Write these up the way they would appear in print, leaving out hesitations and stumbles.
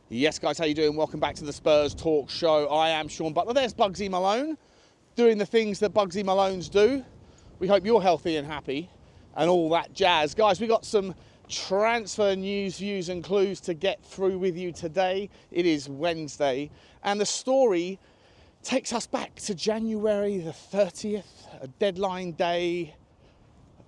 Yes, guys, how you doing? Welcome back to the Spurs Talk Show. I am Sean Butler. There's Bugsy Malone, doing the things that Bugsy Malones do. We hope you're healthy and happy and all that jazz. Guys, we got some transfer news, views and clues to get through with you today. It is Wednesday, and the story takes us back to January the 30th, a deadline day,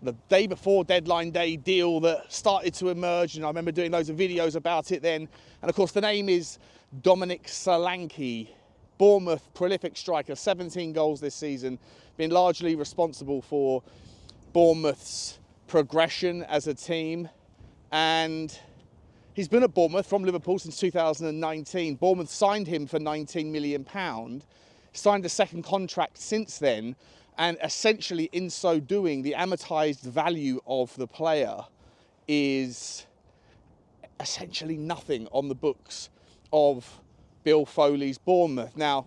the day before deadline day deal that started to emerge, and I remember doing loads of videos about it then. And of course the name is Dominic Solanke, Bournemouth prolific striker, 17 goals this season, been largely responsible for Bournemouth's progression as a team, and he's been at Bournemouth from Liverpool since 2019. Bournemouth signed him for £19 million, signed a second contract since then, and essentially in so doing, the amortised value of the player is essentially nothing on the books of Bill Foley's Bournemouth. Now,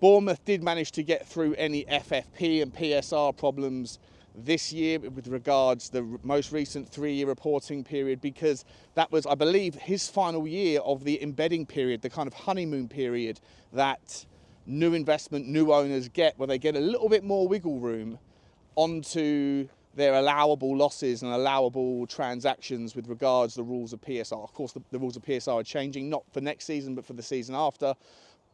Bournemouth did manage to get through any FFP and PSR problems this year with regards to the most recent 3-year reporting period, because that was, I believe, his final year of the embedding period, the kind of honeymoon period that new investment, new owners get, where they get a little bit more wiggle room onto their allowable losses and allowable transactions with regards to the rules of PSR. Of course, the rules of PSR are changing, not for next season, but for the season after.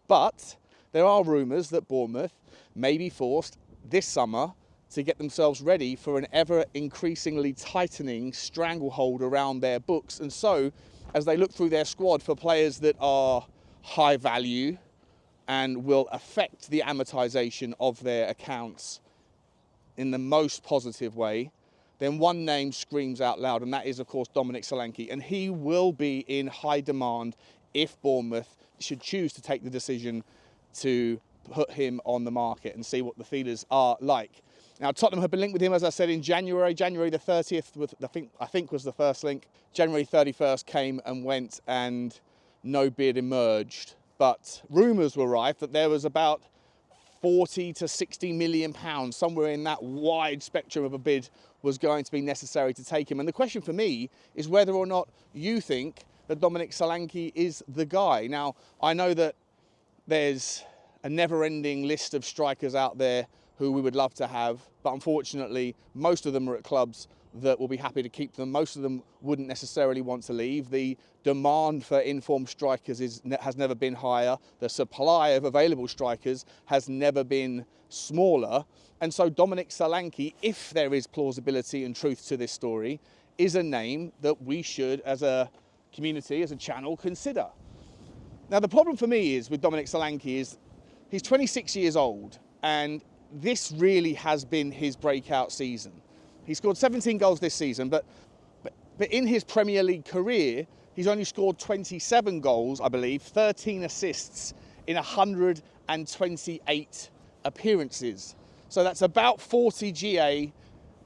But there are rumours that Bournemouth may be forced this summer to get themselves ready for an ever increasingly tightening stranglehold around their books. And so, as they look through their squad for players that are high value and will affect the amortisation of their accounts in the most positive way, then one name screams out loud, and that is, of course, Dominic Solanke. And he will be in high demand if Bournemouth should choose to take the decision to put him on the market and see what the feelers are like. Now, Tottenham have been linked with him, as I said, in January. January the 30th, I think was the first link. January 31st came and went, and no bid emerged. But rumours were rife that there was about 40 to 60 million pounds, somewhere in that wide spectrum of a bid, was going to be necessary to take him. And the question for me is whether or not you think that Dominic Solanke is the guy. Now, I know that there's a never-ending list of strikers out there who we would love to have, but unfortunately, most of them are at clubs that will be happy to keep them. Most of them wouldn't necessarily want to leave. The demand for informed strikers has never been higher. The supply of available strikers has never been smaller. And so Dominic Solanke, if there is plausibility and truth to this story, is a name that we should, as a community, as a channel, consider. Now, the problem for me is with Dominic Solanke is he's 26 years old, and this really has been his breakout season. He scored 17 goals this season, but in his Premier League career, he's only scored 27 goals, I believe, 13 assists in 128 appearances. So that's about 40 GA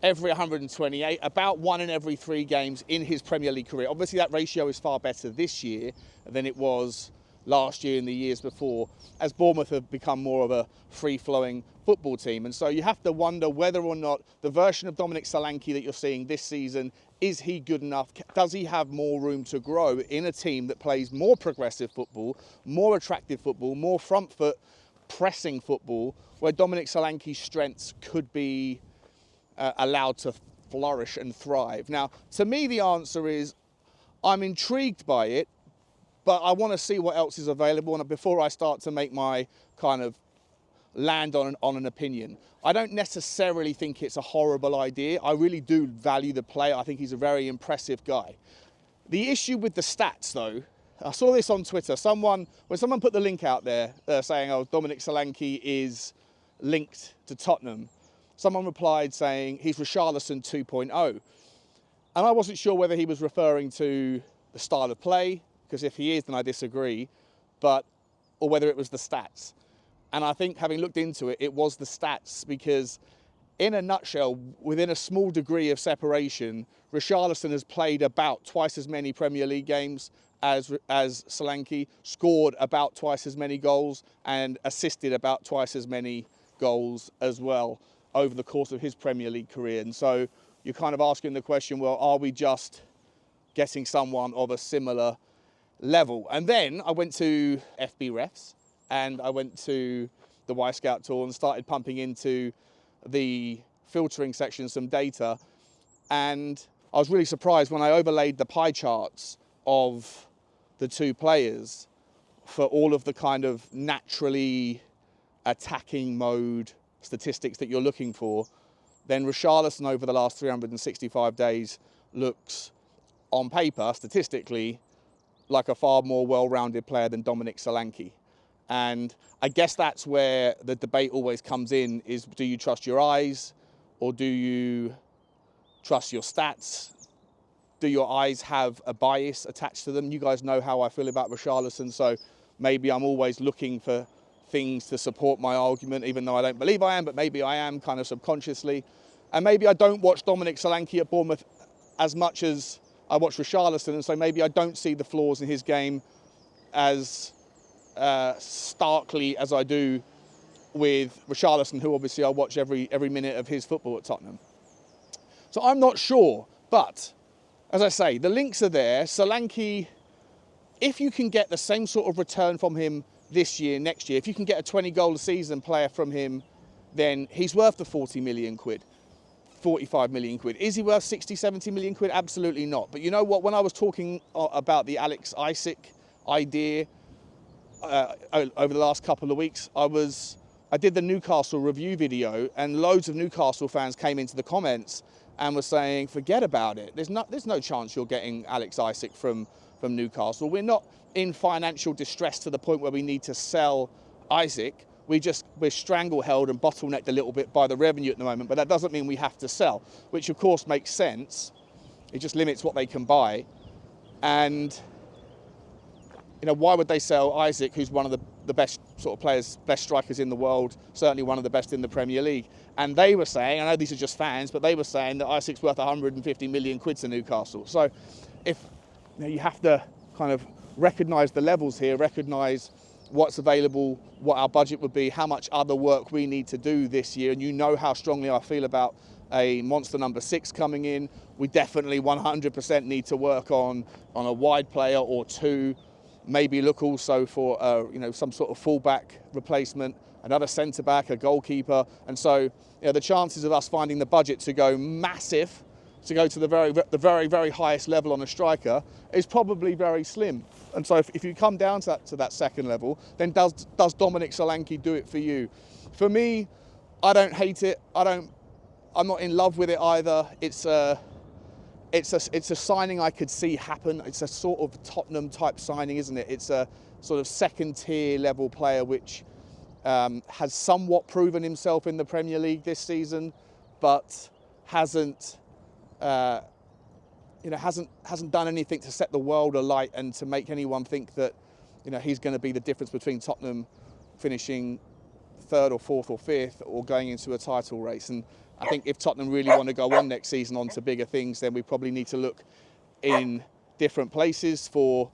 every 128, about 1 in every 3 games in his Premier League career. Obviously, that ratio is far better this year than it was last year and the years before, as Bournemouth have become more of a free-flowing football team. And so you have to wonder whether or not the version of Dominic Solanke that you're seeing this season, is he good enough? Does he have more room to grow in a team that plays more progressive football, more attractive football, more front foot pressing football, where Dominic Solanke's strengths could be allowed to flourish and thrive? Now, to me, the answer is I'm intrigued by it, but I want to see what else is available and before I start to make my kind of land on an opinion. I don't necessarily think it's a horrible idea. I really do value the player. I think he's a very impressive guy. The issue with the stats, though, I saw this on Twitter. When someone put the link out there saying, oh, Dominic Solanke is linked to Tottenham, someone replied saying he's Richalison 2.0. And I wasn't sure whether he was referring to the style of play, because if he is, then I disagree, or whether it was the stats. And I think, having looked into it, it was the stats, because in a nutshell, within a small degree of separation, Richalison has played about twice as many Premier League games as Solanke, scored about twice as many goals, and assisted about twice as many goals as well over the course of his Premier League career. And so you're kind of asking the question, well, are we just getting someone of a similar level. And then I went to FB Refs and I went to the Y Scout tool and started pumping into the filtering section some data. And I was really surprised when I overlaid the pie charts of the two players for all of the kind of naturally attacking mode statistics that you're looking for. Then Richalison over the last 365 days looks, on paper, statistically, like a far more well-rounded player than Dominic Solanke. And I guess that's where the debate always comes in, is do you trust your eyes or do you trust your stats? Do your eyes have a bias attached to them? You guys know how I feel about Richarlison, so maybe I'm always looking for things to support my argument, even though I don't believe I am, but maybe I am kind of subconsciously. And maybe I don't watch Dominic Solanke at Bournemouth as much as I watch Richarlison, and so maybe I don't see the flaws in his game as starkly as I do with Richarlison, who obviously I watch every minute of his football at Tottenham. So I'm not sure, but as I say, the links are there. Solanke, if you can get the same sort of return from him this year, next year, if you can get a 20-goal a season player from him, then he's worth the 40 million quid, 45 million quid. Is he worth 60, 70 million quid? Absolutely not. But you know what? When I was talking about the Alex Isak idea over the last couple of weeks, I did the Newcastle review video, and loads of Newcastle fans came into the comments and were saying, forget about it. There's no chance you're getting Alex Isak from Newcastle. We're not in financial distress to the point where we need to sell Isak. We're strangle-held and bottlenecked a little bit by the revenue at the moment, but that doesn't mean we have to sell, which of course makes sense. It just limits what they can buy. And why would they sell Isak, who's one of the best sort of players, best strikers in the world, certainly one of the best in the Premier League? And they were saying, I know these are just fans, but they were saying that Isak's worth 150 million quid to Newcastle. So if you have to kind of recognise the levels here, recognise what's available, what our budget would be, how much other work we need to do this year, and you know how strongly I feel about a monster number 6 coming in. We definitely 100% need to work on a wide player or two. Maybe look also for some sort of fullback replacement, another centre-back, a goalkeeper. And so the chances of us finding the budget to go massive, to go to the very, very highest level on a striker is probably very slim. And so if you come down to that second level, then does Dominic Solanke do it for you? For me, I don't hate it. I'm not in love with it either. It's a signing I could see happen. It's a sort of Tottenham type signing, isn't it? It's a sort of second tier level player which has somewhat proven himself in the Premier League this season, but hasn't done anything to set the world alight and to make anyone think that he's going to be the difference between Tottenham finishing 3rd or 4th or 5th or going into a title race. And I think if Tottenham really want to go on next season on to bigger things, then we probably need to look in different places for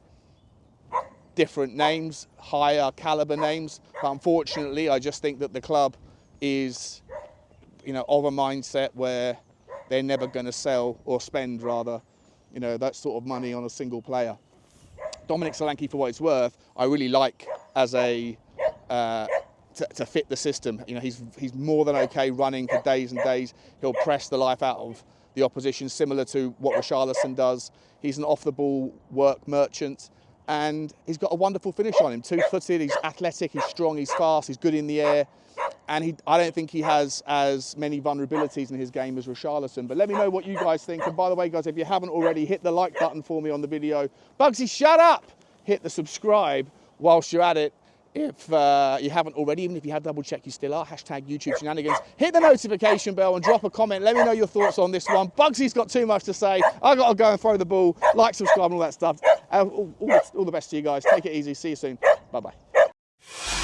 different names, higher caliber names. But unfortunately, I just think that the club is, of a mindset where they're never going to sell or spend, rather, that sort of money on a single player. Dominic Solanke, for what it's worth, I really like as a to fit the system. He's more than okay running for days and days. He'll press the life out of the opposition, similar to what Richarlison does. He's an off-the-ball work merchant, and he's got a wonderful finish on him. 2-footed, he's athletic, he's strong, he's fast, he's good in the air. And I don't think he has as many vulnerabilities in his game as Richarlison. But let me know what you guys think. And by the way, guys, if you haven't already, hit the like button for me on the video. Bugsy, shut up! Hit the subscribe whilst you're at it. If you haven't already, even if you have double check, you still are. Hashtag YouTube shenanigans. Hit the notification bell and drop a comment. Let me know your thoughts on this one. Bugsy's got too much to say. I've got to go and throw the ball. Like, subscribe, and all that stuff. All the best to you guys. Take it easy. See you soon. Bye-bye.